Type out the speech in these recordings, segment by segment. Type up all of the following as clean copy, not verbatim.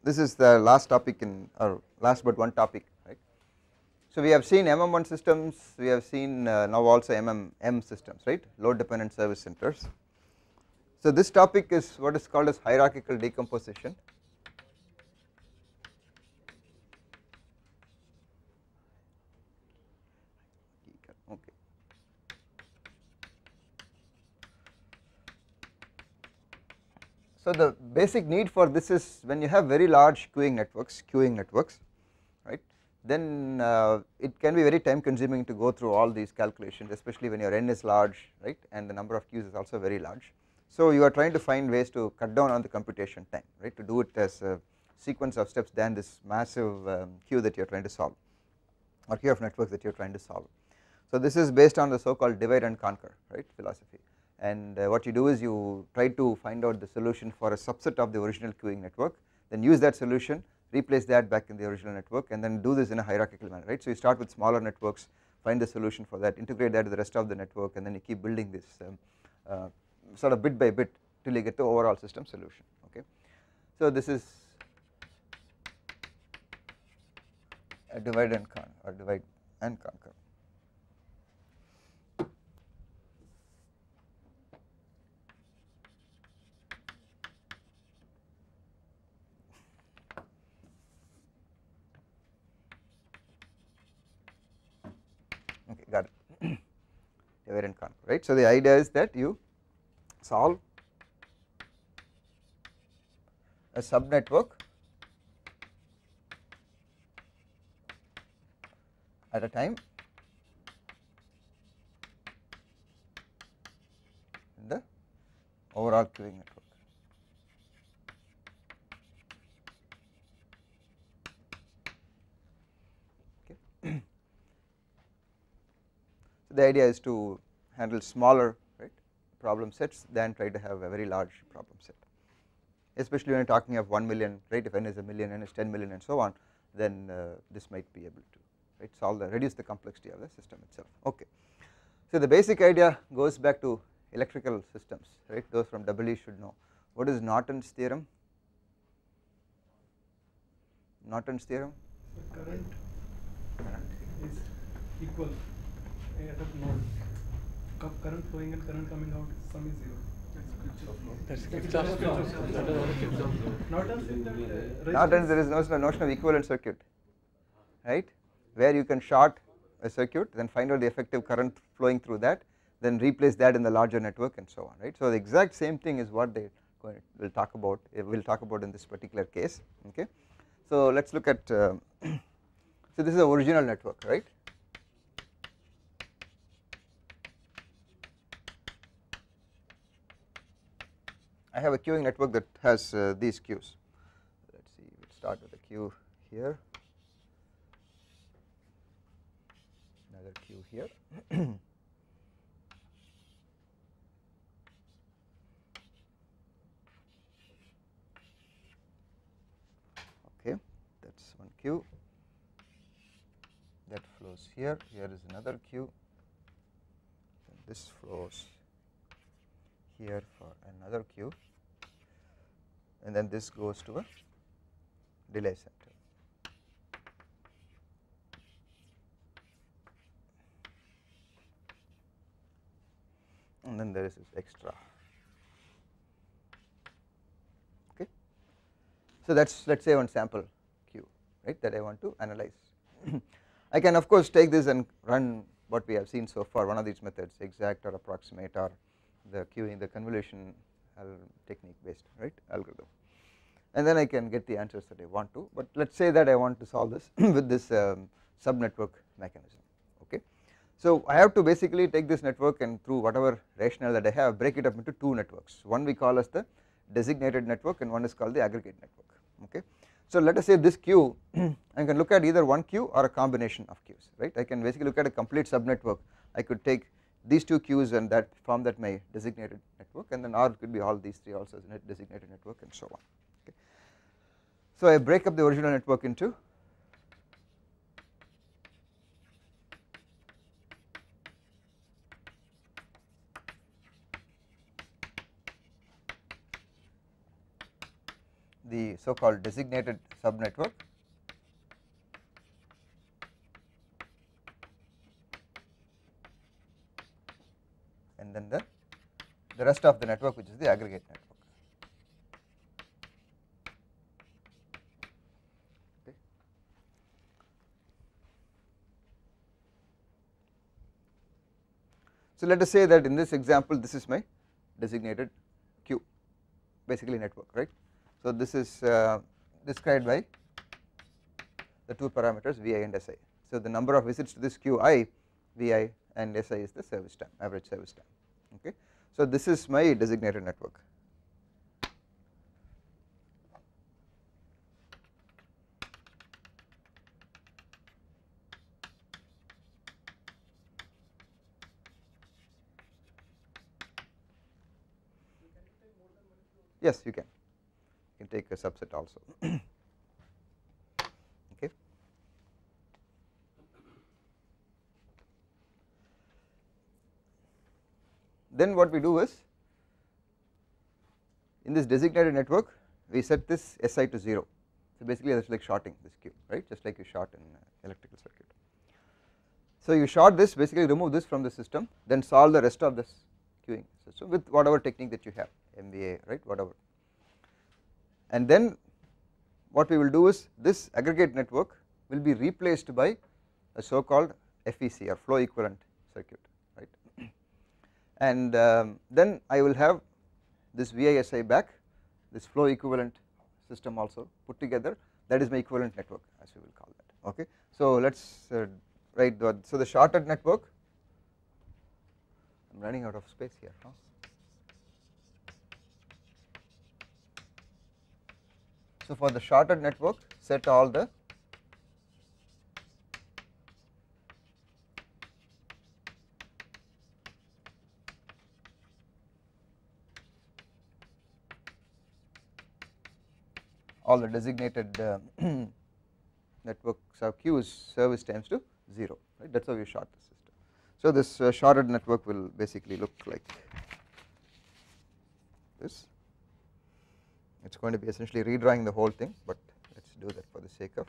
this is the last topic in, or last but one topic, right. So we have seen MM1 systems, we have seen now also MMM systems, right, load dependent service centers. So this topic is what is called as hierarchical decomposition. Okay. So the basic need for this is when you have very large queuing networks, right, then it can be very time consuming to go through all these calculations, especially when your n is large, right, and the number of queues is also very large. So you are trying to find ways to cut down on the computation time, right, to do it as a sequence of steps than this massive queue that you are trying to solve, or queue of networks that you are trying to solve. So this is based on the so called divide and conquer, right, philosophy, and what you do is you try to find out the solution for a subset of the original queuing network, then use that solution, replace that back in the original network, and then do this in a hierarchical manner, right. So you start with smaller networks, find the solution for that, integrate that to the rest of the network, and then you keep building this sort of bit by bit till you get the overall system solution. Okay, so this is a divide and conquer. Okay, got it. Divide and conquer, right. So the idea is that you solve a subnetwork at a time in the overall queuing network. Okay. So the idea is to handle smaller, right, problem sets than try to have a very large problem set, especially when you are talking of 1 million, right, if n is a million, n is 10 million and so on, then this might be able to, right, solve the, reduce the complexity of the system itself. Okay. So the basic idea goes back to electrical systems, right, those from WE should know. What is Norton's theorem? Norton's theorem? The current is equal at a node. Current flowing and current coming out, sum is 0. Norton's, there is no notion of equivalent circuit, right, where you can short a circuit, then find out the effective current flowing through that, then replace that in the larger network and so on, right. So the exact same thing is what they will talk about in this particular case. Okay, so let's look at so this is the original network, right. I have a queuing network that has these queues. Let's see, we'll start with a queue here, another queue here. Okay, that's one queue that flows here. Here is another queue, and this flows here for another queue, and then this goes to a delay center. And then there is this extra. Okay, so that's, let's say, one sample queue, right, that I want to analyze. I can of course take this and run what we have seen so far, one of these methods, exact or approximate, or the queuing, the convolution technique based, right, algorithm, and then I can get the answers that I want to. But let's say that I want to solve this with this subnetwork mechanism. Okay, so I have to basically take this network and through whatever rationale that I have, break it up into two networks. One we call as the designated network, and one is called the aggregate network. Okay, so let us say this queue, I can look at either one queue or a combination of queues, right. I can basically look at a complete subnetwork. I could take these two queues and that form that my designated network, and then R could be all these three also as a designated network and so on. Okay. So I break up the original network into the so called designated subnetwork, and then the rest of the network, which is the aggregate network. Okay. So let us say that in this example this is my designated queue, basically network, right. So this is described by the two parameters Vi and Si. So the number of visits to this queue I, Vi, and Si is the service time, average service time. Okay. So this is my designated network. Yes, you can take a subset also. Okay. Then what we do is, in this designated network we set this Si to 0. So basically that is like shorting this queue, right, just like you short in electrical circuit. So you short this, basically remove this from the system, then solve the rest of this queuing system with whatever technique that you have, MVA, right, whatever. And then what we will do is, this aggregate network will be replaced by a so called FEC or flow equivalent circuit, right. And then I will have this VISI back, this flow equivalent system also put together, that is my equivalent network as we will call that. Okay. So let us write so the shorted network, I am running out of space here. Huh? So for the shorted network, set all the designated networks of queues service times to 0, right, that is how you short the system. So this shorted network will basically look like this. It is going to be essentially redrawing the whole thing, but let us do that for the sake of.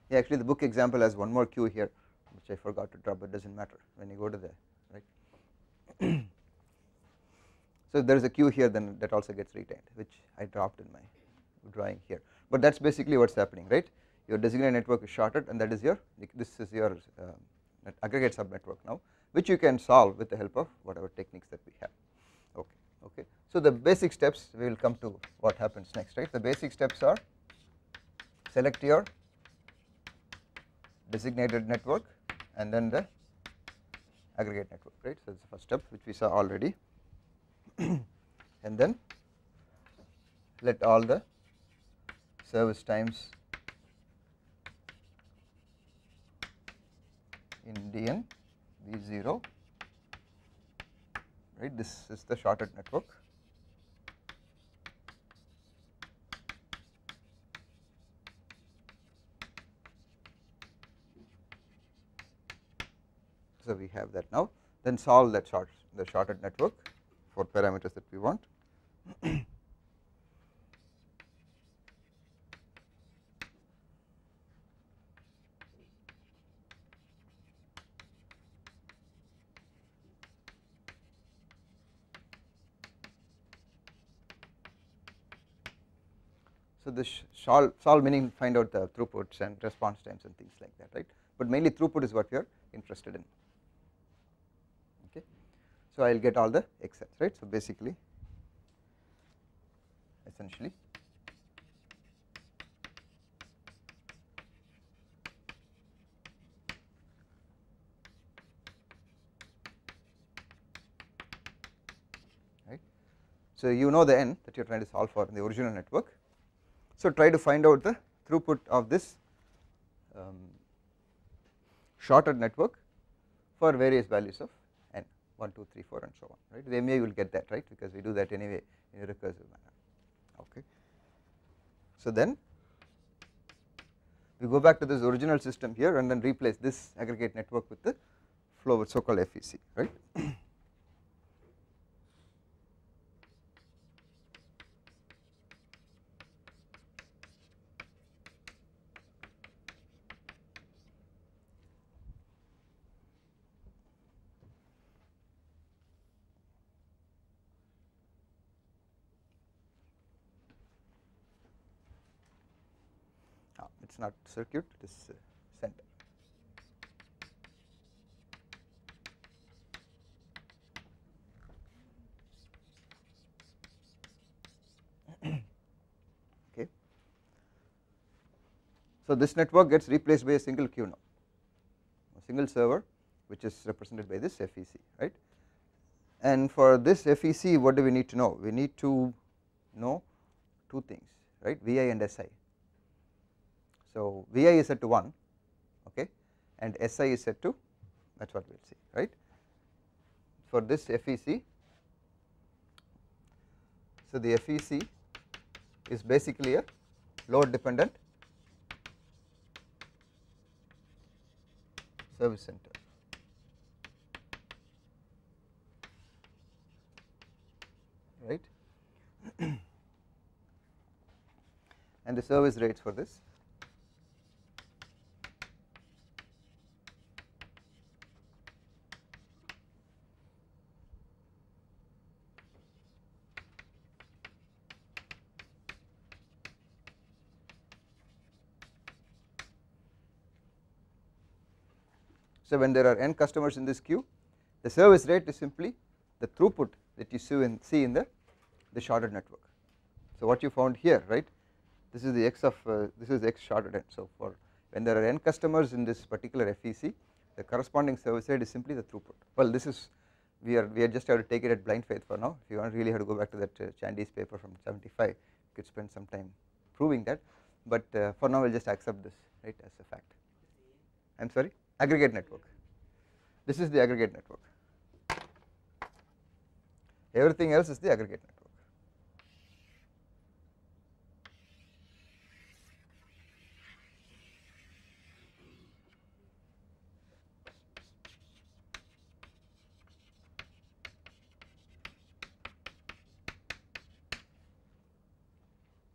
Yeah, actually the book example has one more queue here which I forgot to drop, but it does not matter when you go to the right. So if there is a queue here, then that also gets retained, which I dropped in my drawing here, but that is basically what is happening, right. Your designated network is shorted, and that is your, this is your aggregate subnetwork now, which you can solve with the help of whatever techniques that we have. Okay. Okay. So the basic steps, we will come to what happens next, right. The basic steps are, select your designated network and then the aggregate network, right. So that is the first step, which we saw already. And then let all the service times in Dn be 0, right. This is the shorted network. So we have that now, then solve that the shorted network for parameters that we want. So this solve meaning find out the throughputs and response times and things like that, right, but mainly throughput is what we are interested in. Okay. So I will get all the x's, right. So basically, essentially, right. So you know the n that you are trying to solve for in the original network. So try to find out the throughput of this shorted network for various values of n, 1, 2, 3, 4 and so on, right. The MA you will get that, right, because we do that anyway in a recursive manner. Okay. So then we go back to this original system here and then replace this aggregate network with the flow with so called FEC, right. It is not circuit, it is center. Okay. So this network gets replaced by a single queue now, a single server which is represented by this FEC, right. And for this FEC what do we need to know? We need to know two things, right, Vi and Si. So Vi is set to 1, okay, and Si is set to, that is what we will see, right. For this FEC, so the FEC is basically a load dependent service center, right. And the service rates for this so when there are n customers in this queue, the service rate is simply the throughput that you see in the shorted network. So what you found here, right, this is the x of this is x shorted n. So for when there are n customers in this particular FEC, the corresponding service rate is simply the throughput. Well, this is we are just have to take it at blind faith for now. If you want really have to go back to that Chandy's paper from 75, you could spend some time proving that, but for now we will just accept this, right, as a fact. I am sorry, aggregate network. This is the aggregate network. Everything else is the aggregate network.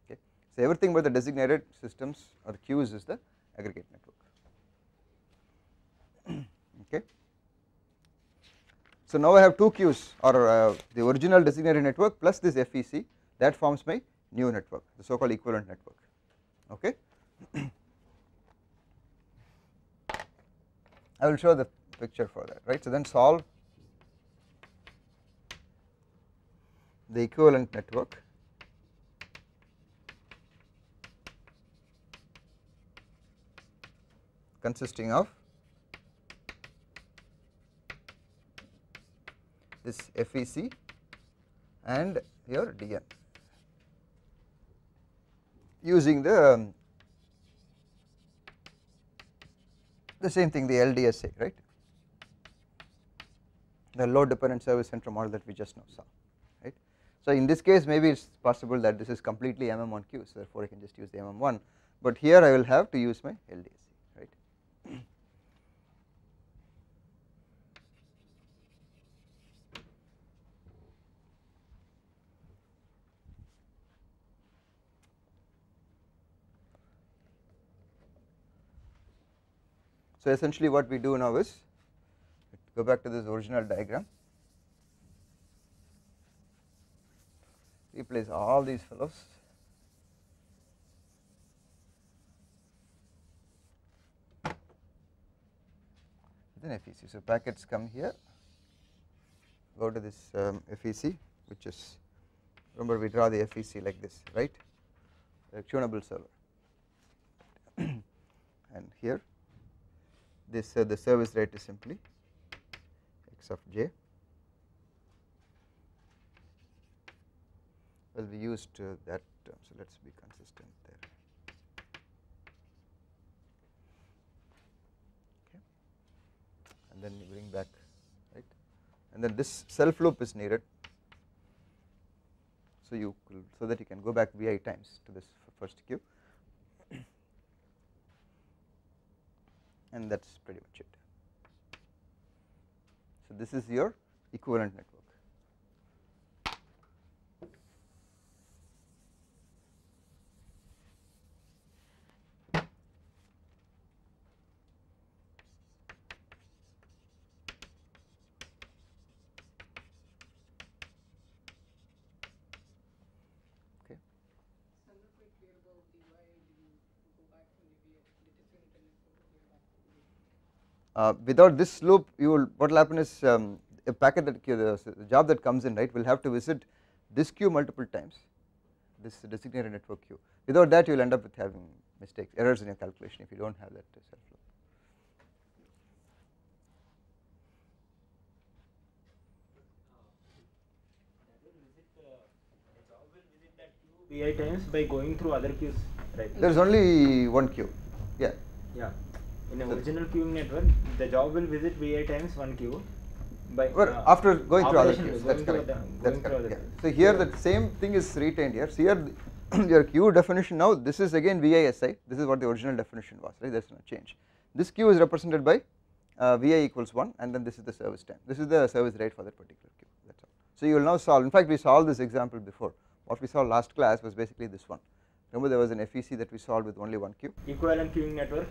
Okay. So everything but the designated systems or the queues is the aggregate network. Okay. So now I have two queues, or the original designated network plus this FEC, that forms my new network, the so called equivalent network. Okay. I will show the picture for that, right. So then solve the equivalent network consisting of this FEC and your DN using the same thing, the LDSA, right, the load dependent service center model that we just now saw, right. So in this case maybe it is possible that this is completely MM1 queue, so therefore I can just use the MM1, but here I will have to use my LDSA, right. So essentially what we do now is go back to this original diagram, replace all these fellows with an FEC. So packets come here, go to this FEC, which is, remember we draw the FEC like this, right, a tunable server, and here this the service rate is simply x of j well, we used that term, so let us be consistent there. Okay. And then you bring back, right, and then this self loop is needed, so that you can go back vi times to this first queue, and that is pretty much it. So this is your equivalent network. Without this loop, you will, what will happen is a packet that the job that comes in, right, will have to visit this queue multiple times, this designated network queue. Without that, you will end up with having mistakes, errors in your calculation if you do not have that self loop. Vi times by going through other queues, right? There is only one queue, yeah. Yeah. In the original queuing network, the job will visit vi times one queue by after going through other queues. That's correct. That's correct. Yeah. So here the same thing is retained here. So here your queue definition now, this is again VISI. This is what the original definition was, right? There is no change. This queue is represented by Vi equals 1, and then this is the service time. This is the service rate for that particular queue. That's all. So you will now solve. In fact, we solved this example before. What we saw last class was basically this one. Remember, there was an FEC that we solved with only one queue. Equivalent queuing network,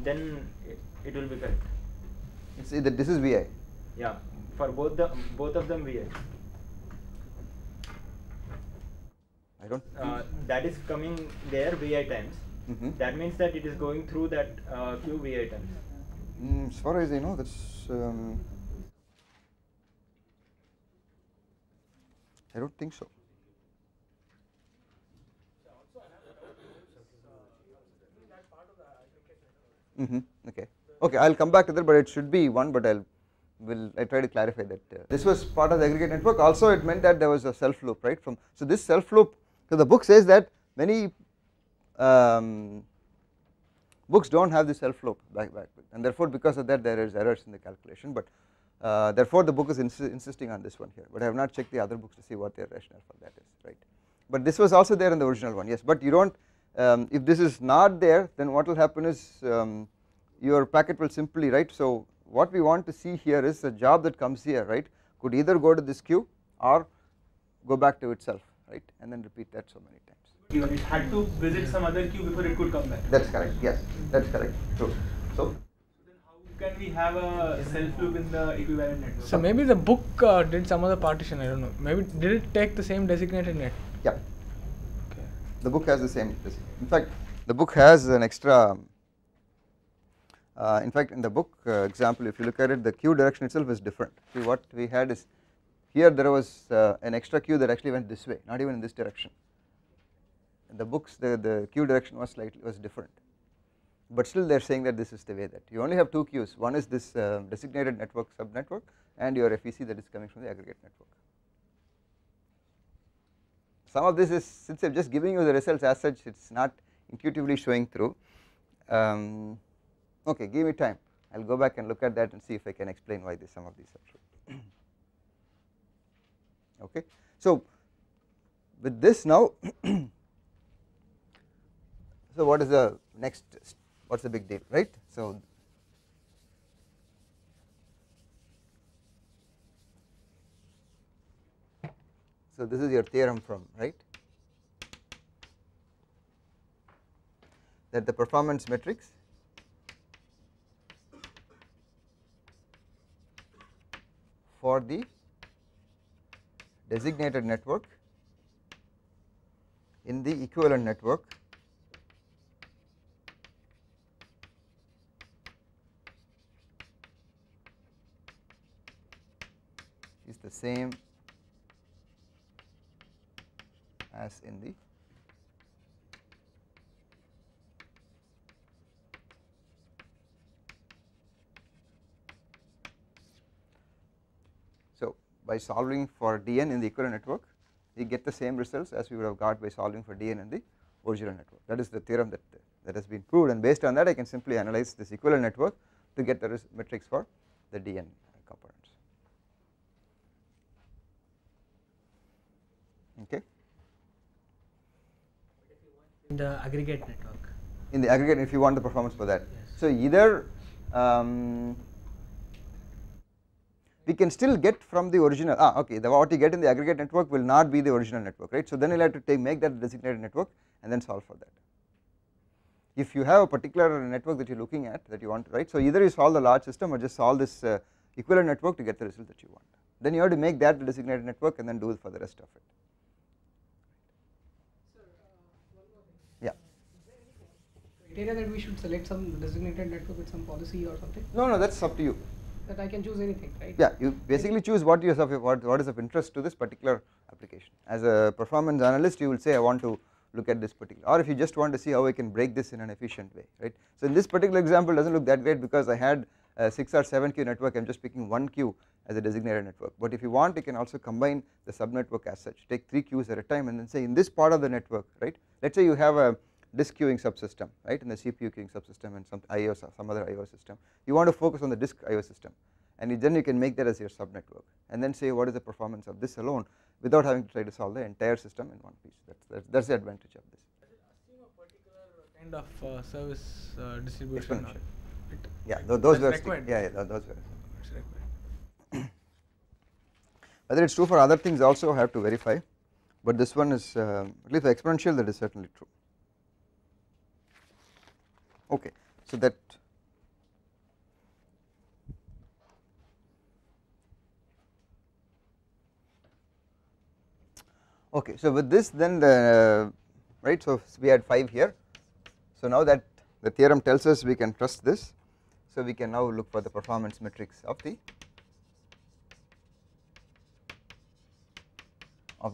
then it will be correct. See that this is Vi. Yeah, for both of them Vi. I don't. That is coming there Vi times. That means that it is going through that queue Vi times. As far as I know, that's. I don't think so. Okay. Okay, I will come back to that, but it should be 1, but I try to clarify that. This was part of the aggregate network. Also, it meant that there was a self loop, right? So this self loop. So the book says that many books don't have the self loop back, and therefore because of that there is errors in the calculation. But therefore the book is insisting on this one here. But I have not checked the other books to see what their rationale for that is, right? But this was also there in the original one, yes. But you don't. If this is not there, then what will happen is your packet will simply, right. So what we want to see here is the job that comes here, right, could either go to this queue or go back to itself, right, and then repeat that so many times. It had to visit some other queue before it could come back. That's correct. Yes, that's correct. True. So then how can we have a self loop in the equivalent network? So maybe the book did some other partition. I don't know. Maybe did it take the same designated net? Yeah. Okay. The book has the same. In fact, the book has an extra. In fact, in the book example, if you look at it, the queue direction itself is different. See, what we had is here there was an extra queue that actually went this way, not even in this direction. In the books, the queue direction was different, but still they are saying that this is the way that you only have two queues. One is this designated network subnetwork, and your FEC that is coming from the aggregate network. Some of this is, since I am just giving you the results as such, it is not intuitively showing through. Okay, give me time. I will go back and look at that and see if I can explain why some of these are true. Okay, so with this now, so what is the next? What's the big deal, right? So this is your theorem from, right, that the performance matrix for the designated network in the equivalent network is the same as in the by solving for Dn in the equivalent network, you get the same results as we would have got by solving for Dn in the original network. That is the theorem that has been proved, and based on that I can simply analyze this equivalent network to get the metrics for the Dn components. Okay. In the aggregate network. In the aggregate, if you want the performance for that. Yes. So either we can still get from the original. Okay. What you get in the aggregate network will not be the original network, right? So then you'll have to make that designated network and then solve for that. If you have a particular network that you're looking at that you want to write, so either you solve the large system or just solve this equivalent network to get the result that you want. Then you have to make that the designated network and then do it for the rest of it. Yeah. Criteria that we should select some designated network with some policy or something? No, that's up to you. That I can choose anything, right? Yeah, you basically choose what is of interest to this particular application. As a performance analyst, you will say I want to look at this particular, or if you just want to see how I can break this in an efficient way, right? So in this particular example doesn't look that great because I had a 6 or 7 queue network, I am just picking one queue as a designated network, but if you want you can also combine the subnetwork as such, take 3 queues at a time and then say in this part of the network, right, let us say you have a disk queuing subsystem, right, in the CPU queuing subsystem and some IO, some other IO system, you want to focus on the disk IO system, and then you can make that as your subnetwork and then say what is the performance of this alone without having to try to solve the entire system in one piece. That's the advantage of this. Does it assume a particular kind of service distribution? Or yeah, those were required. Yeah, those were. It's required. Whether it's true for other things also I have to verify, but this one is at least for exponential that is certainly true. Okay, so that. Okay, so with this then right, so we had 5 here, so now that the theorem tells us we can trust this, so we can now look for the performance metrics of the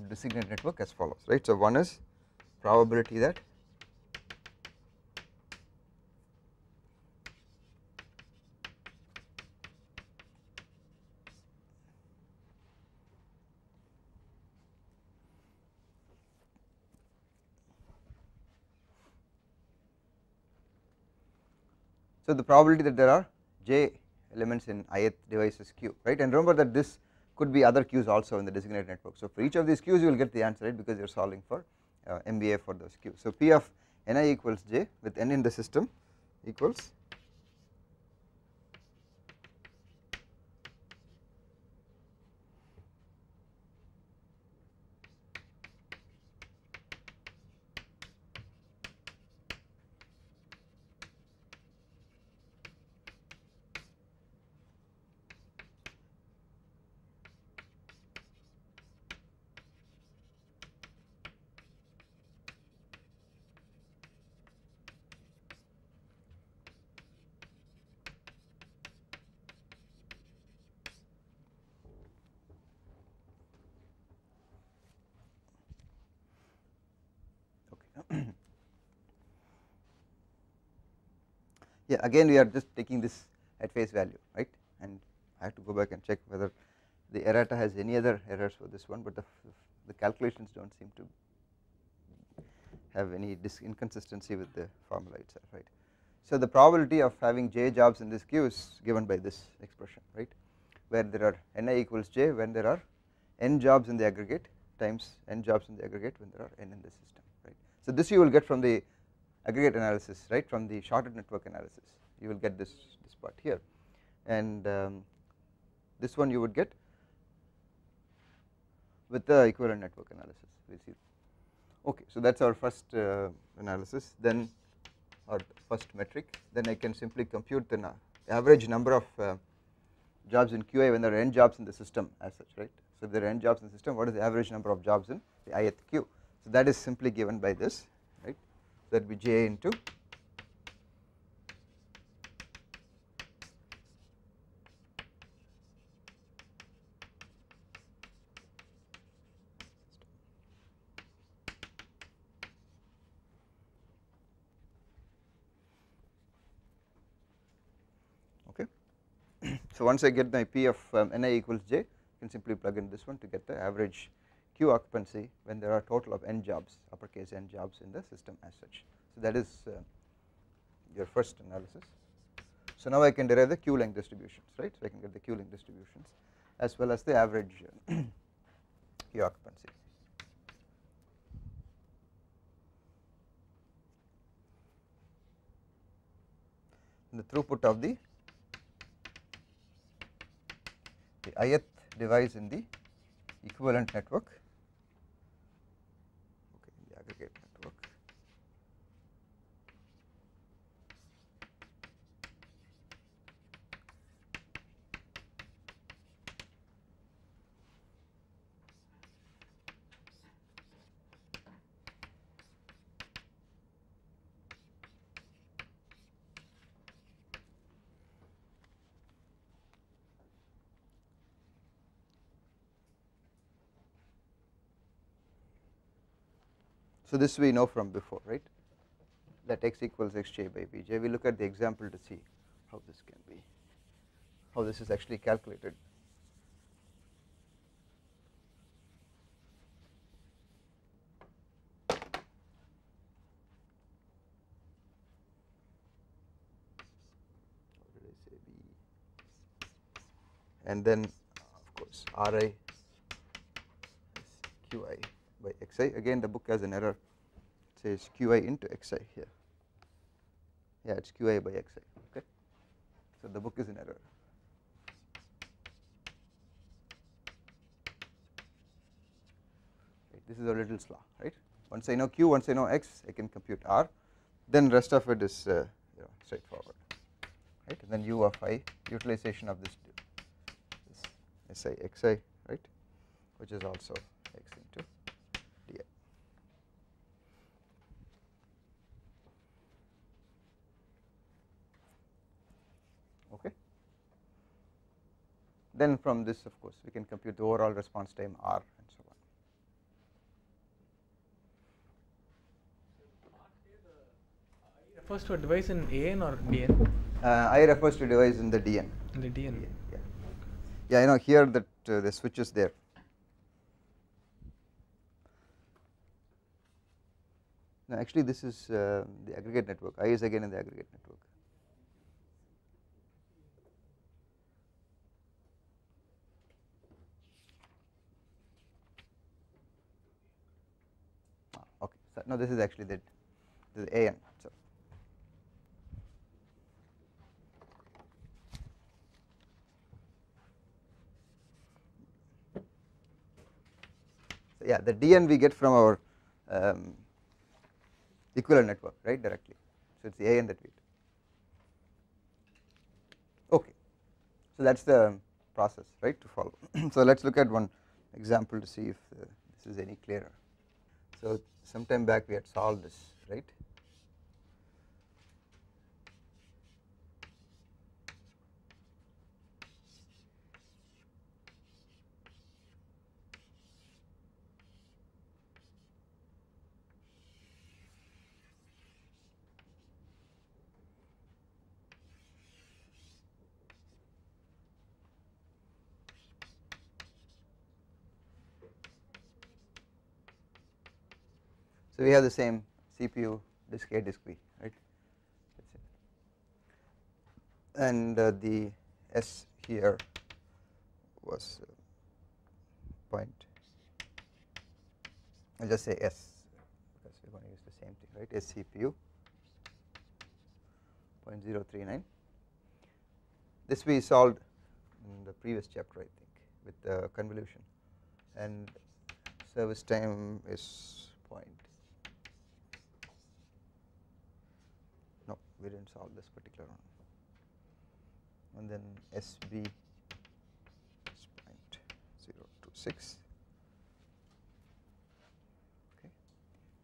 designated network as follows, right. So one is probability that so the probability that there are j elements in ith devices queue, right, and remember that this could be other queues also in the designated network. So for each of these queues you will get the answer, right, because you are solving for MBA for those queues. So P of Ni equals j with n in the system equals yeah, again we are just taking this at face value, right, and I have to go back and check whether the errata has any other errors for this one, but the calculations do not seem to have any inconsistency with the formula itself, right. So the probability of having j jobs in this queue is given by this expression, right, where there are Ni equals j when there are n jobs in the aggregate times n jobs in the aggregate when there are n in the system, right. So this you will get from the aggregate analysis, right, from the shorted network analysis you will get this part here, and this one you would get with the equivalent network analysis, we will see. Okay, so that is our first analysis, then our first metric, then I can simply compute the average number of jobs in QA when there are n jobs in the system as such, right. So if there are n jobs in the system, what is the average number of jobs in the ith queue? So that is simply given by this, right, that will be j into okay. So once I get my P of Ni equals j, I can simply plug in this one to get the average Q occupancy when there are a total of n jobs, uppercase n jobs in the system as such. So that is your first analysis. So now I can derive the Q length distributions, right? So I can get the Q length distributions as well as the average Q occupancy. And the throughput of the ith device in the equivalent network, okay, in the aggregate network. So this we know from before, right, that x equals xj by bj. We look at the example to see how this can be, how this is actually calculated. What did I say, b, and then of course ri is qi by xi. Again the book has an error, it says qi into xi here, yeah, it is qi by xi, okay. So the book is in error. Right, this is a little slaw, right. Once I know q, once I know x, I can compute r, then rest of it is straightforward, right. And then u of I, utilization of this si xi, right, which is also x into di. Okay. Then from this of course we can compute the overall response time r and so on. Refers to a device in AN or DN? I refers to device in the DN. In the DN. Yeah, yeah, I know here that the switch is there. No, actually this is the aggregate network. I is again in the aggregate network. Okay, so no, this is actually this is AN. So yeah, the DN we get from our equivalent network, right, directly. So it is the AN that we do. Okay, so that is the process, right, to follow. So let us look at one example to see if this is any clearer. So some time back we had solved this, right. So we have the same CPU, disk A, disk B, right, that's it. And the S here was point, I will just say S because we are going to use the same thing, right, S CPU 0.039. This we solved in the previous chapter I think with the convolution, and service time is point. No, we did not solve this particular one. And then SB is 0.026, okay,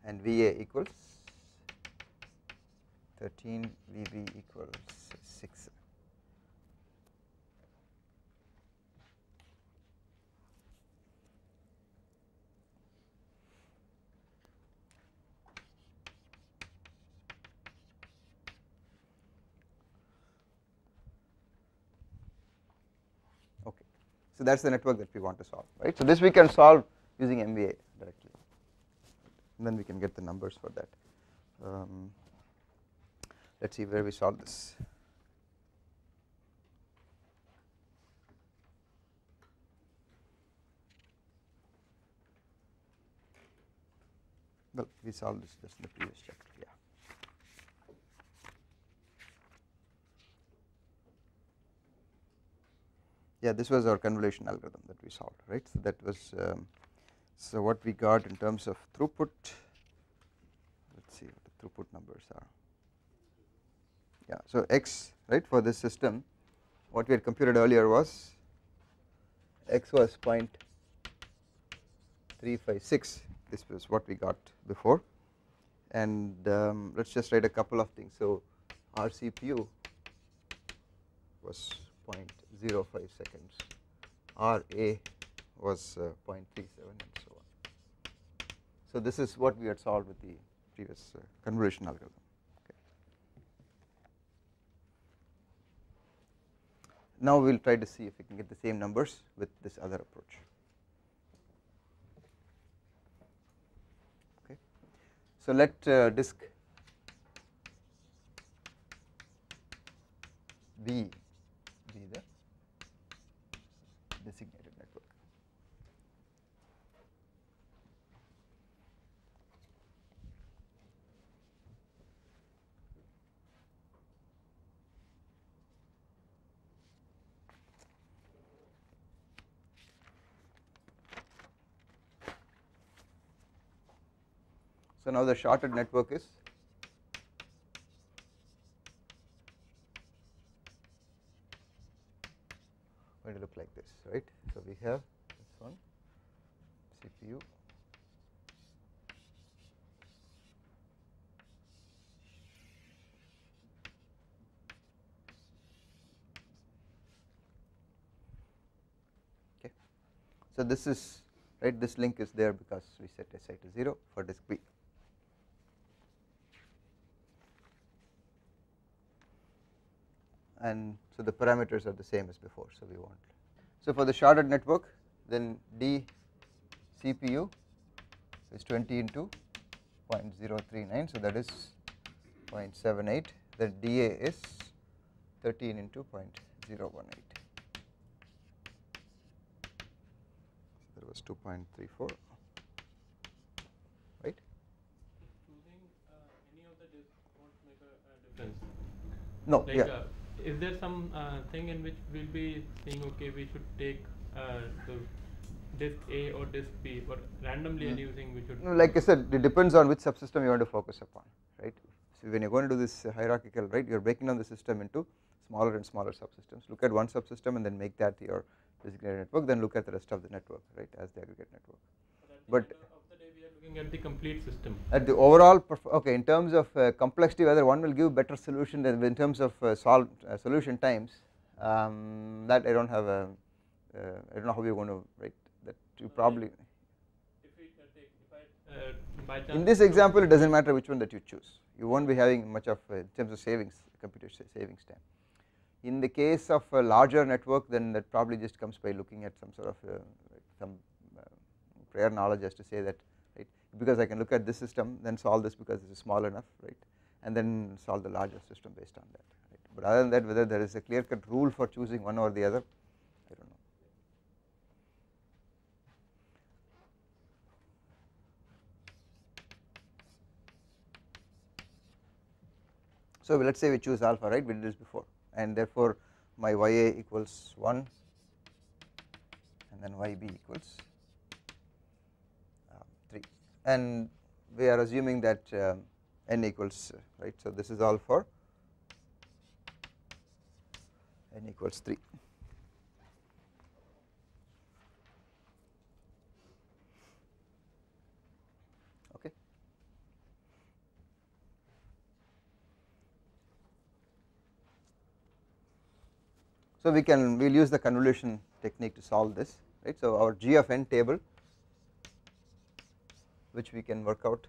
and VA equals 13, VB equals 6. Okay, so that is the network that we want to solve, right. So this we can solve using MVA directly, and then we can get the numbers for that. Let us see where we solve this. Well, we solved this just in the previous chapter, yeah. Yeah, this was our convolution algorithm that we solved, right? So that was so what we got in terms of throughput. Let's see what the throughput numbers are. Yeah, so x, right, for this system, what we had computed earlier was x was 0.356. This was what we got before, and let's just write a couple of things. So our CPU was 0.05 seconds, RA was 0.37 and so on. So this is what we had solved with the previous convolution algorithm. Okay. Now we will try to see if we can get the same numbers with this other approach. Okay. So let disk B be the designated network. So now the shorted network is going to look like this, right? So we have this one, CPU, okay. So this is right, this link is there because we set SI to 0 for disk B. And so the parameters are the same as before, so we want. So for the sharded network, then D CPU is 20 into 0.039, so that is 0.78. The DA is 13 into 0.018. That was 2.34, right? Choosing any of the disks won't make a difference. No, Like, yeah. Is there some thing in which we'll be saying, okay, we should take the disk A or disk B, or randomly using we should? No, like I said, it depends on which subsystem you want to focus upon, right? So when you're going to do this hierarchical, right, you're breaking down the system into smaller and smaller subsystems. Look at one subsystem and then make that your designated network. Then look at the rest of the network, right, as the aggregate network. But at the end of the day, we are looking at the complete system. At the overall, okay, in terms of complexity, whether one will give better solution than in terms of solution times, that I don't have a, I don't know how we're going to write that. You probably. If we take, by chance. In this example, it doesn't matter which one that you choose. You won't be having much of in terms of savings, computation savings time. In the case of a larger network, then that probably just comes by looking at some sort of some prior knowledge as to say that, right, because I can look at this system, then solve this because this is small enough, right, and then solve the larger system based on that, right. But other than that, whether there is a clear cut rule for choosing one or the other, I don't know. So let us say we choose alpha, right, we did this before, and therefore my YA equals 1 and then YB equals 3, and we are assuming that n equals, right, so this is all for n equals 3. Okay. So we'll use the convolution technique to solve this, right. So our G of n table, which we can work out,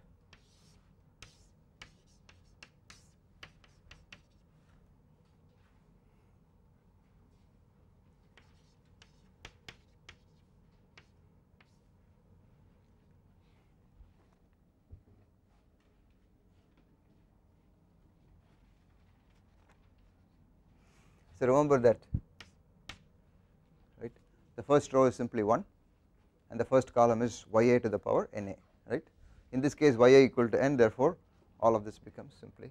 So remember that, right, the first row is simply 1 and the first column is ya to the power na, right. In this case ya equal to n, therefore all of this becomes simply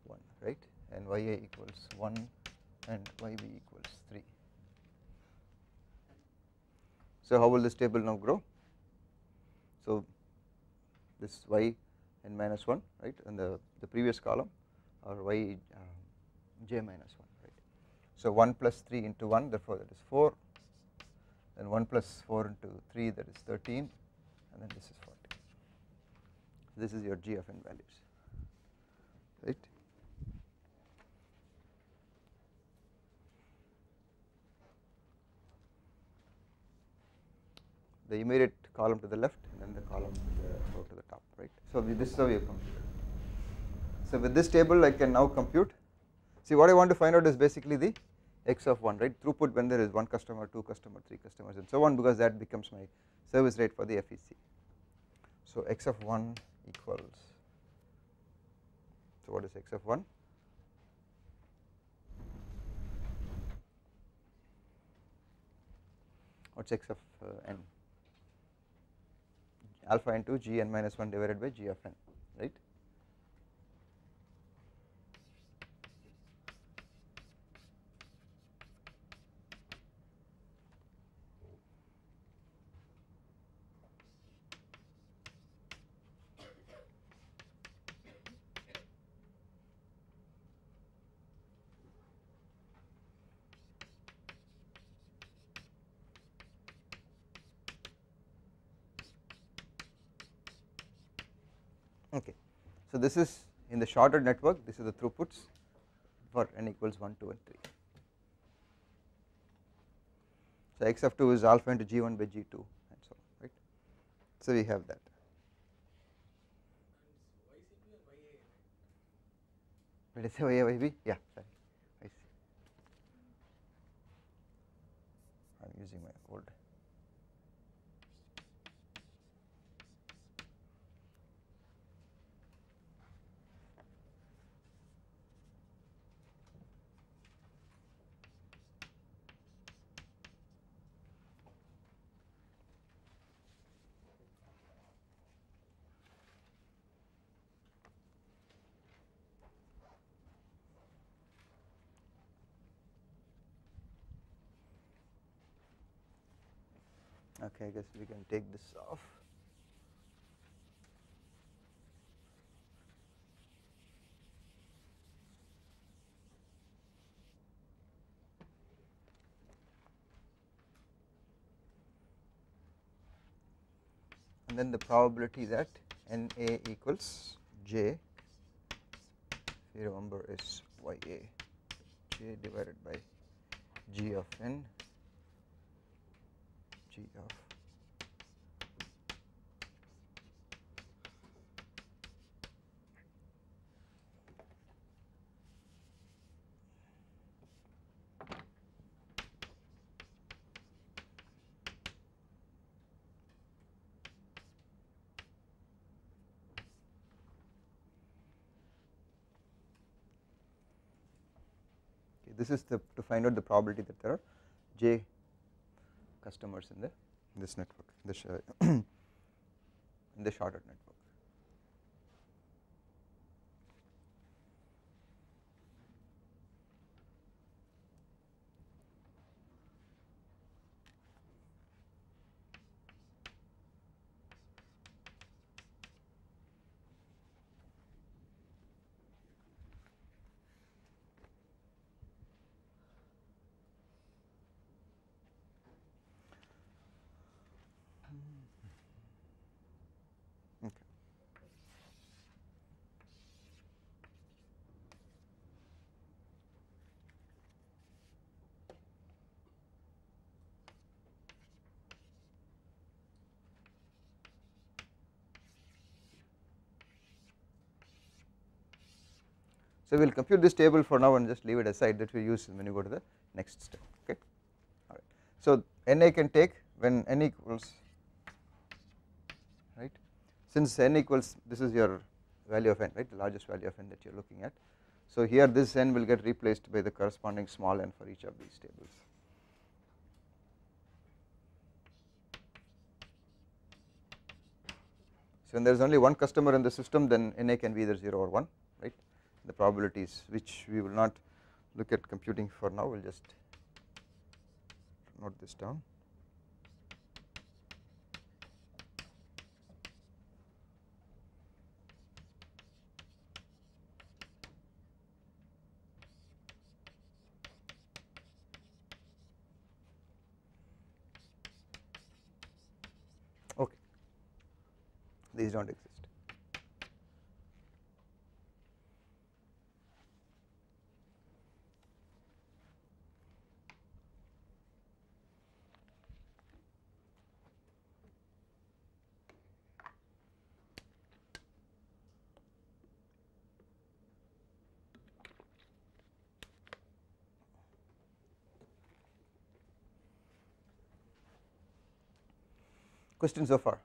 1, right, and ya equals 1 and yb equals 3. So how will this table now grow? So this y n minus 1, right, and the previous column, or y j minus 1, right. So 1 plus 3 into 1, therefore that is 4, then 1 plus 4 into 3, that is 13, and then this is 40. This is your g of n values, right. The immediate column to the left and then the column to the row to the top, right. So this is how you compute. So with this table I can now compute. See, what I want to find out is basically the x of 1, right, throughput when there is 1 customer, 2 customer, 3 customers and so on, because that becomes my service rate for the FEC. So x of 1 equals, so what is x of 1? What's x of n? Alpha into g n minus 1 divided by g of n, right. Okay, so this is in the shorted network, this is the throughputs for n equals 1, 2 and 3. So x of 2 is alpha into g1 by g2 and so on, right. So we have that. Did I say ya yb? Yeah, sorry, I see. I am using my old. Okay, I guess we can take this off. And then the probability that na equals j, if you remember, is ya, j divided by g of n, g of this is to find out the probability that there are j customers in this network, in the shorted network. So we will compute this table for now and just leave it aside, that we use when you go to the next step. Okay, all right. So na can take when n equals, right, since n equals, this is your value of n, right, the largest value of n that you are looking at. So here this n will get replaced by the corresponding small n for each of these tables. So when there is only one customer in the system, then Na can be either 0 or 1, right. The probabilities, which we will not look at computing for now, we will just note this down. Okay, these do not exist. Question so far?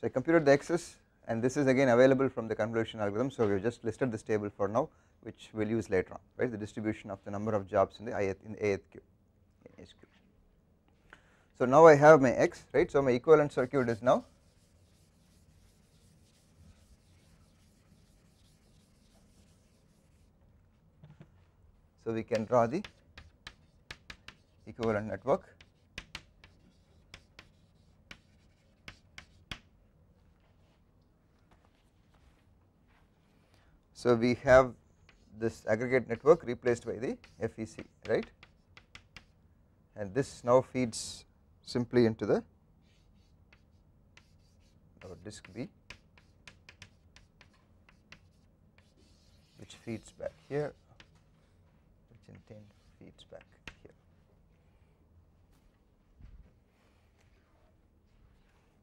So I computed the x's, and this is again available from the convolution algorithm. So we have just listed this table for now, which we will use later on, right, the distribution of the number of jobs in the ith queue, in H queue. So now I have my x, right. So my equivalent circuit is now so we can draw the equivalent network. So we have this aggregate network replaced by the FEC, right, and this now feeds simply into the our disk B, which feeds back here, which in turn feeds back here.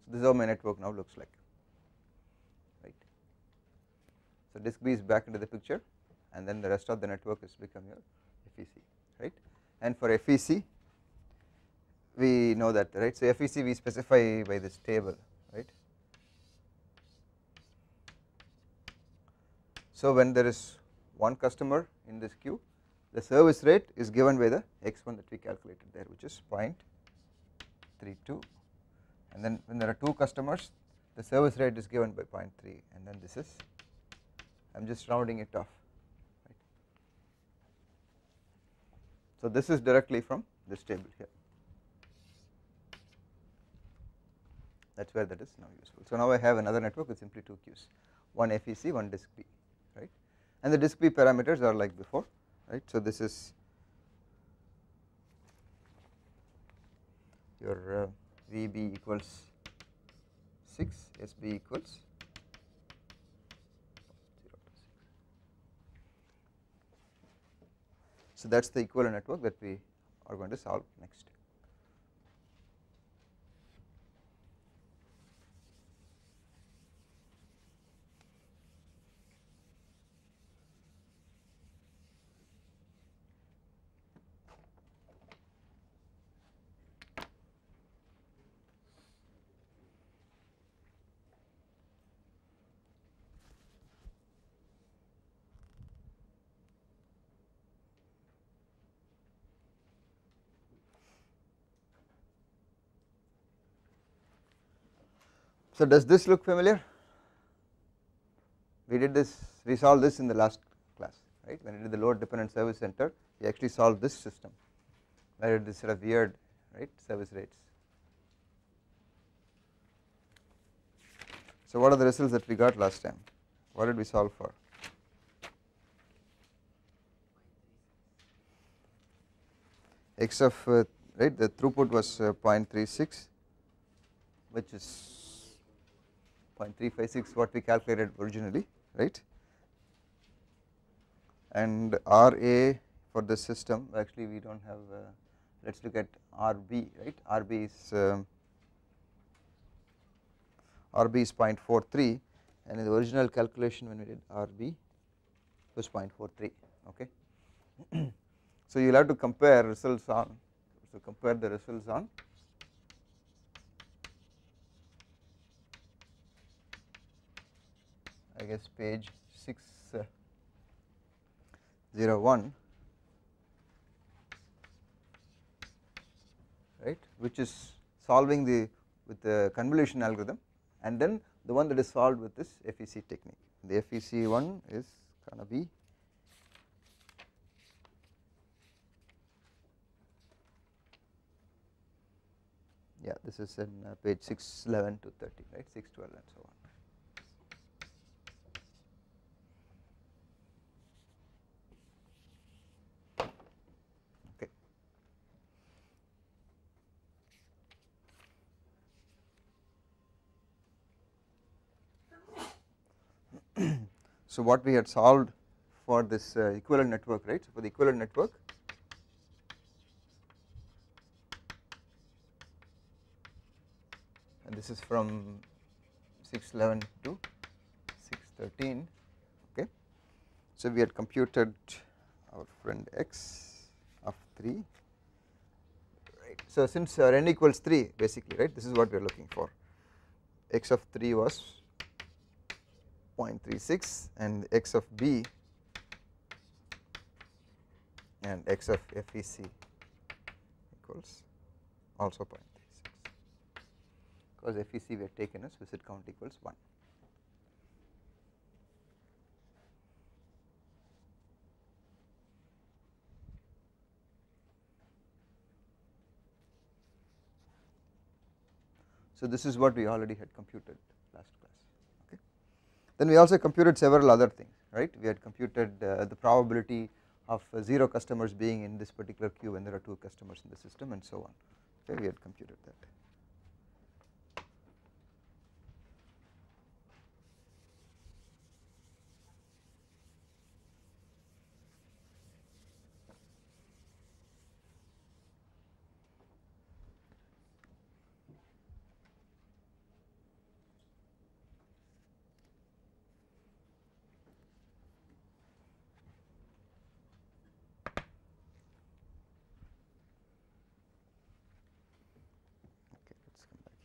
So this is how my network now looks like. So disk B is back into the picture, and then the rest of the network has become your FEC, right. And for FEC we know that, right. So FEC we specify by this table, right. So when there is one customer in this queue, the service rate is given by the x1 that we calculated there, which is 0.32, and then when there are two customers, the service rate is given by 0.3, and then this is, I am just rounding it off, right. So this is directly from this table here, that is where that is now useful. So now I have another network with simply two queues, one FEC, one disk B, right, and the disk B parameters are like before, right. So this is your VB equals 6, SB equals . So that is the equivalent network that we are going to solve next. So does this look familiar? We did this, we solved this in the last class, right, when we did the load dependent service center, we actually solved this system where it is sort of weird, right, service rates. So what are the results that we got last time? What did we solve for? X of right, the throughput was 0.36, which is 0.356 what we calculated originally, right, and RA for this system, actually we do not have, let us look at RB, right, RB is 0.43, and in the original calculation when we did RB was 0.43, okay. So you will have to compare results on, so compare the results on I guess page 601, right, which is solving with the convolution algorithm, and then the one that is solved with this FEC technique. The FEC one is going to be this is in page 611 to 30, right, 612 and so on. So what we had solved for this equivalent network, right, so for the equivalent network, and this is from 611 to 613, okay. So we had computed our friend x of 3, right. So since n equals 3 basically, right, this is what we are looking for. X of 3 was 0.36 and x of b and x of FEC equals also 0.36, because FEC we have taken as visit count equals 1. So this is what we already had computed last class, okay. Then we also computed several other things, right. We had computed the probability of 0 customers being in this particular queue when there are 2 customers in the system and so on, okay, we had computed that.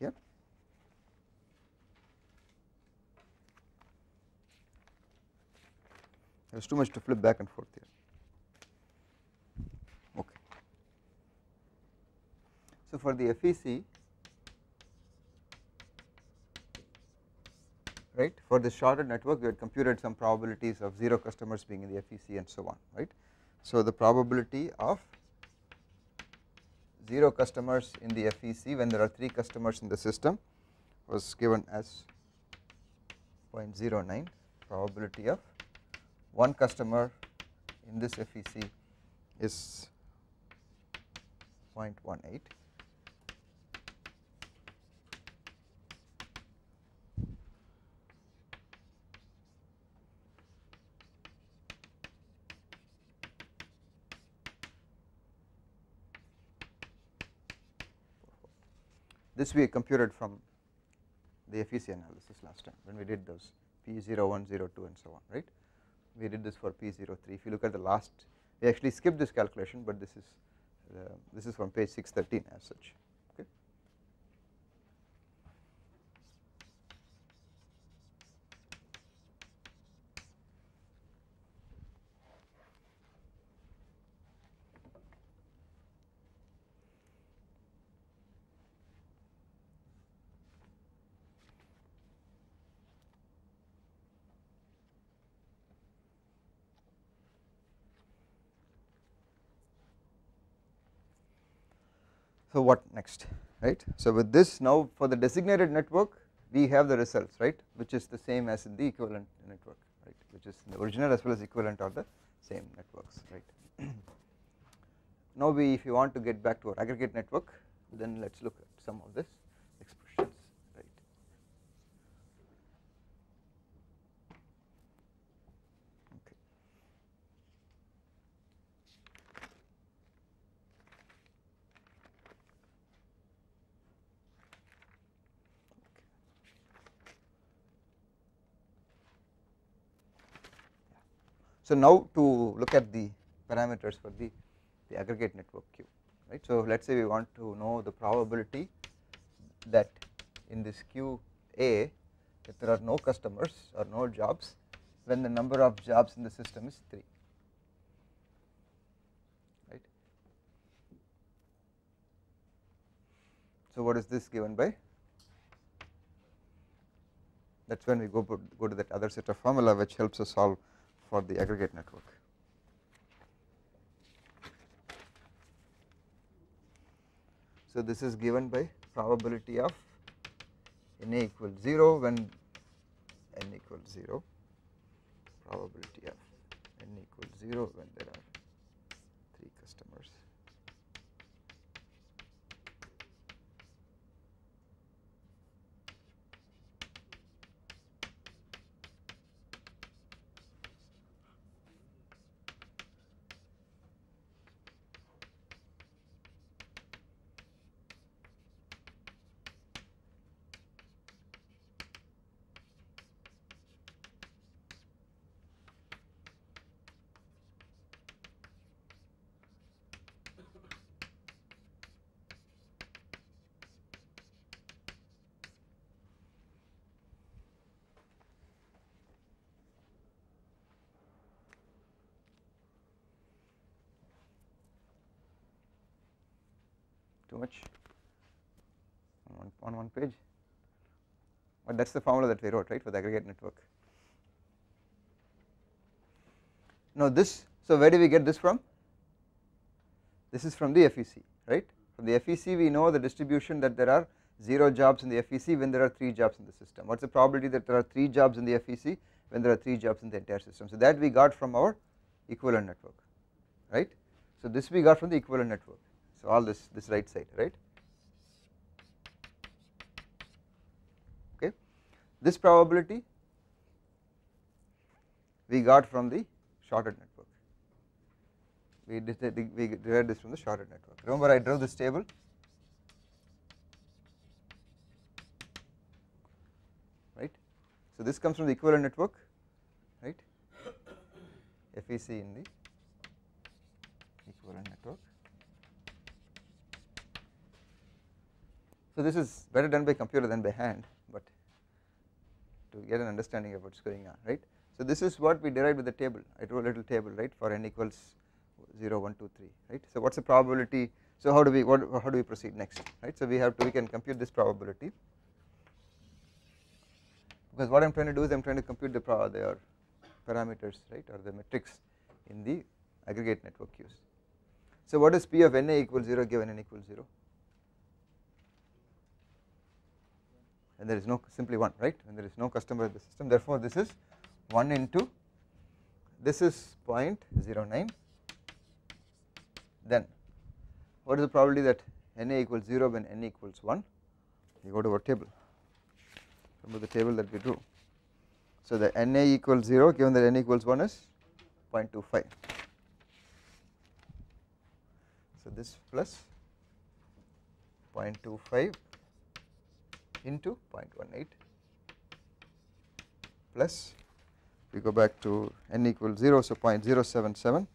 Here there is too much to flip back and forth here, okay. So for the FEC, right, for this shorted network we had computed some probabilities of 0 customers being in the FEC and so on, right. So the probability of 0 customers in the FEC when there are 3 customers in the system was given as 0.09, probability of 1 customer in this FEC is 0.18, this we computed from the FEC analysis last time when we did those P01, 02 and so on, right. We did this for P03. If you look at the last, we actually skipped this calculation, but this is from page 613 as such, okay. So what next, right. So with this, now for the designated network we have the results, right, which is the same as in the equivalent network, right, which is the original as well as equivalent are the same networks, right. Now if you want to get back to our aggregate network, then let us look at some of this expressions, right. Okay. So now to look at the parameters for the aggregate network queue, right. So let us say we want to know the probability that in this queue A if there are no customers or no jobs when the number of jobs in the system is 3, right. So what is this given by? That is when we go to that other set of formula which helps us solve for the aggregate network. So this is given by probability of NA equals 0 when N equals 0, probability of N equals 0 when there are 3 customers. Too much on one page, but that is the formula that we wrote, right, for the aggregate network. Now this, so where do we get this from? This is from the FEC, right. From the FEC we know the distribution that there are 0 jobs in the FEC when there are 3 jobs in the system. What is the probability that there are 3 jobs in the FEC when there are 3 jobs in the entire system? So that we got from our equivalent network, right. So this we got from the equivalent network. So all this right side, right. Okay, this probability we got from the shorted network. We derived this from the shorted network. Remember I drew this table, right. So this comes from the equivalent network, right, FEC in the equivalent network. So this is better done by computer than by hand, but to get an understanding of what is going on, right. So this is what we derived with the table. I drew a little table, right, for N equals 0, 1, 2, 3, right. So what is the probability? So how do we proceed next, right. So we can compute this probability, because what I am trying to do is I am trying to compute their parameters, right, or the metrics in the aggregate network queues. So what is P of NA equals 0 given N equals 0? And there is no, simply 1, right, when there is no customer in the system, therefore this is 1 into, this is 0.09, then what is the probability that NA equals 0 when N equals 1? We go to our table, remember the table that we drew. So the NA equals 0 given that N equals 1 is 0.25, so this plus 0.25 into 0.18 plus, we go back to N equals 0, so 0.077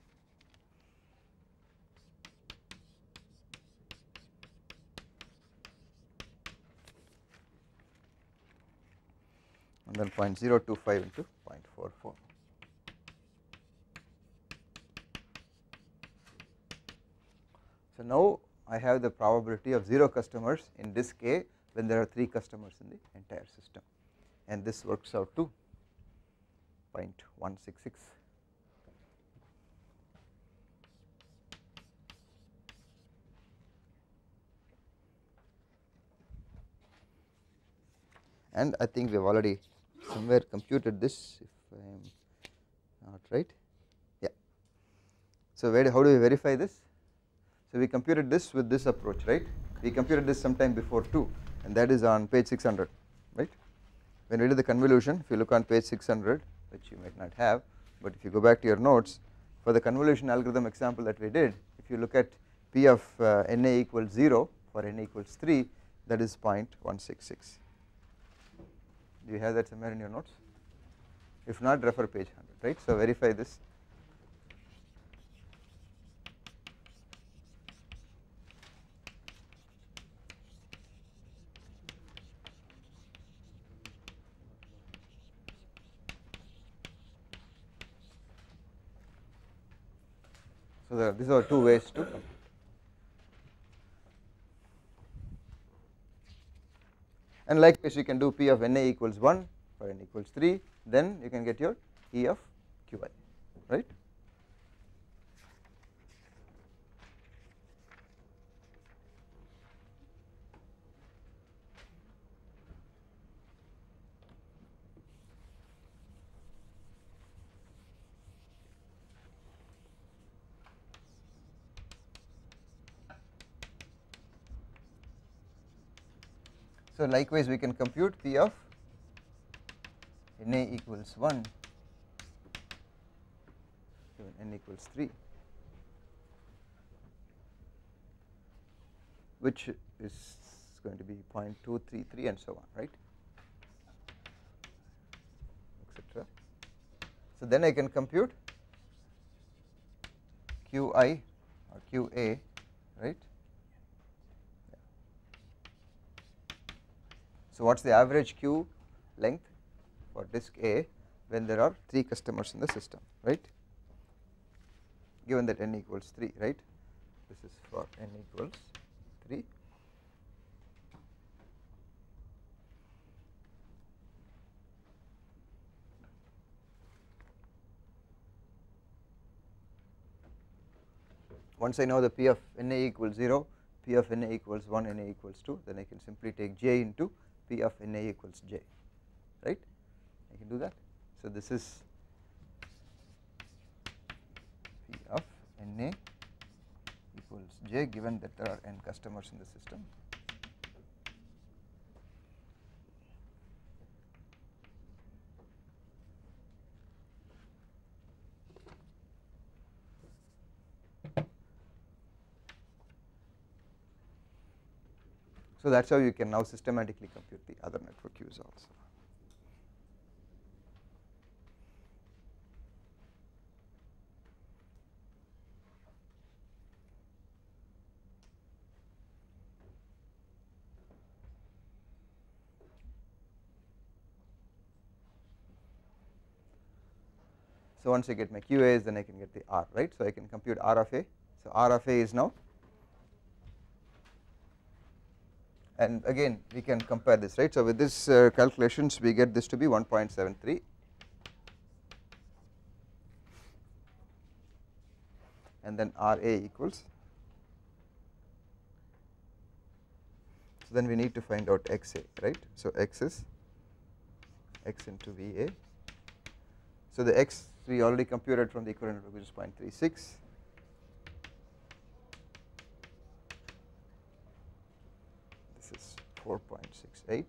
and then 0.025 into 0.44. So now I have the probability of 0 customers in disk A when there are 3 customers in the entire system, and this works out to 0.166. And I think we have already somewhere computed this, if I am not right, yeah. So how do we verify this? So we computed this with this approach, right, we computed this sometime before too, and that is on page 600, right. When we did the convolution, if you look on page 600, which you might not have, but if you go back to your notes, for the convolution algorithm example that we did, if you look at P of NA equals 0 for N equals 3, that is 0.166. Do you have that somewhere in your notes? If not, refer page 100, right. So verify this. So these are two ways to compute. And likewise you can do P of Na equals 1 for n equals 3, then you can get your E of Qi, right. So likewise we can compute P of Na equals 1 given n equals 3, which is going to be 0.233 and so on, right, etc. So then I can compute Qi or Qa, right. So what is the average queue length for disk A when there are 3 customers in the system, right, given that n equals 3, right. This is for n equals 3. Once I know the P of Na equals 0, P of Na equals 1, Na equals 2, then I can simply take J into P of Na equals J, right, I can do that. So this is P of Na equals J given that there are n customers in the system. So that is how you can now systematically compute the other network queues also. So once I get my QAs, then I can get the R, right. So I can compute R of A. So R of A is now, and again we can compare this, right. So with this calculations we get this to be 1.73, and then RA equals, so then we need to find out XA, right. So X is X into VA. So the X we already computed from the equivalent network, which is 0.36. This is 4.68.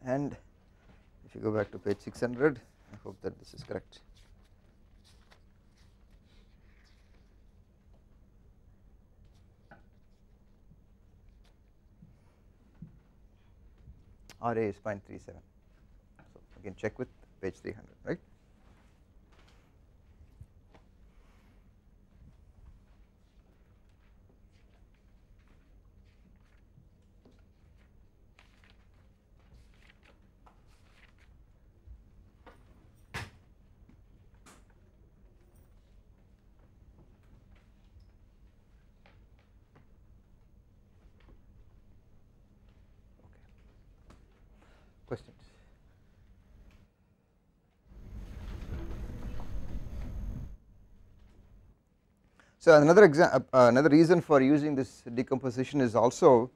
And if you go back to page 600, I hope that this is correct. RA is 0.37. So again check with page 300, right. Questions? So another reason for using this decomposition is also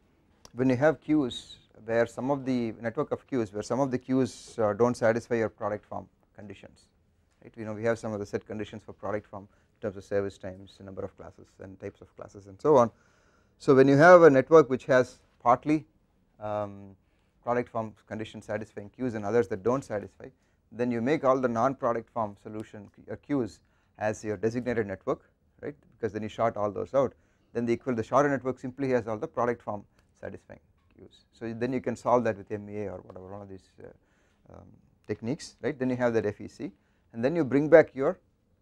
when you have queues where some of the network of queues where some of the queues do not satisfy your product form conditions, right. We have some of the set conditions for product form in terms of service times, number of classes and types of classes and so on. So when you have a network which has partly product form condition satisfying queues and others that do not satisfy, then you make all the non-product form solution queues as your designated network, right, because then you short all those out, then the shorter network simply has all the product form satisfying queues. So then you can solve that with MEA or whatever, one of these techniques, right. Then you have that FEC, and then you bring back your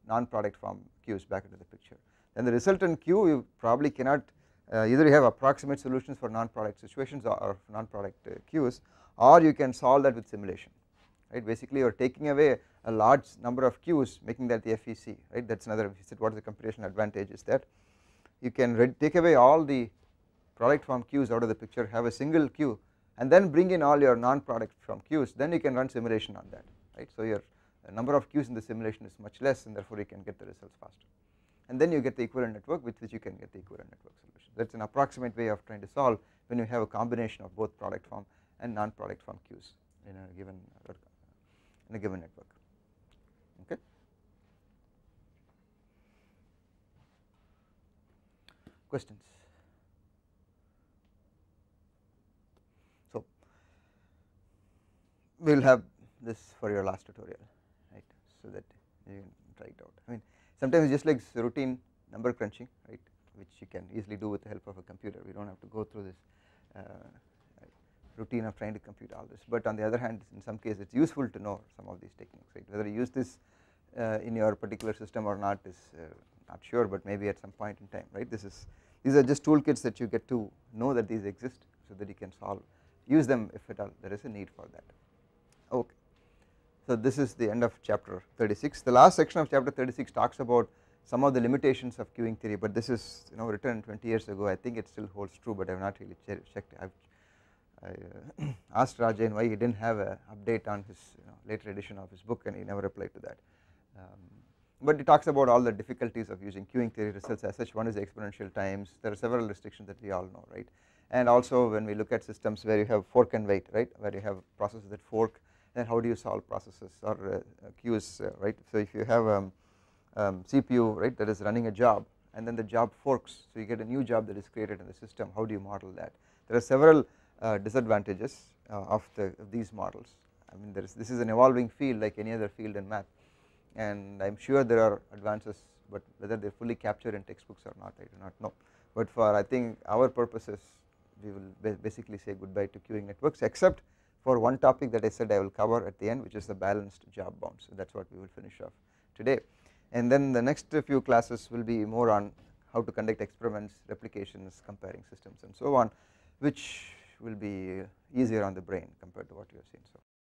non-product form queues back into the picture. Then the resultant queue, you probably cannot either you have approximate solutions for non-product situations or non-product queues, or you can solve that with simulation, right. Basically you are taking away a large number of queues, making that the FEC, right. That is another, what is the computational advantage is that you can take away all the product form queues out of the picture, have a single queue, and then bring in all your non-product form queues, then you can run simulation on that, right. So your number of queues in the simulation is much less, and therefore you can get the results faster, and then you get the equivalent network with which you can get the equivalent network solution. That is an approximate way of trying to solve when you have a combination of both product form and non-product form queues in a given network. Okay. Questions? So we will have this for your last tutorial, right, so that you can try it out. I mean, sometimes it's just like routine number crunching, right, which you can easily do with the help of a computer. We do not have to go through this routine of trying to compute all this, but on the other hand, in some cases it's useful to know some of these techniques, right. Whether you use this in your particular system or not is not sure, but maybe at some point in time, right. These are just toolkits that you get to know that these exist, so that you can use them if at all there is a need for that. Okay. So this is the end of chapter 36. The last section of chapter 36 talks about some of the limitations of queuing theory, but this is written 20 years ago. I think it still holds true, but I have not really checked. I asked Rajan why he did not have an update on his later edition of his book, and he never replied to that. But he talks about all the difficulties of using queuing theory results as such. One is exponential times. There are several restrictions that we all know, right. And also when we look at systems where you have fork and wait, right, where you have processes that fork, then how do you solve processes or queues, right. So if you have CPU, right, that is running a job, and then the job forks, so you get a new job that is created in the system, how do you model that? There are several disadvantages of these models. I mean, this is an evolving field like any other field in math, and I am sure there are advances, but whether they are fully captured in textbooks or not, I do not know. But for I think our purposes, we will basically say goodbye to queuing networks, except for one topic that I said I will cover at the end, which is the balanced job bounds. So that is what we will finish off today, and then the next few classes will be more on how to conduct experiments, replications, comparing systems, and so on, which will be easier on the brain compared to what you have seen so far.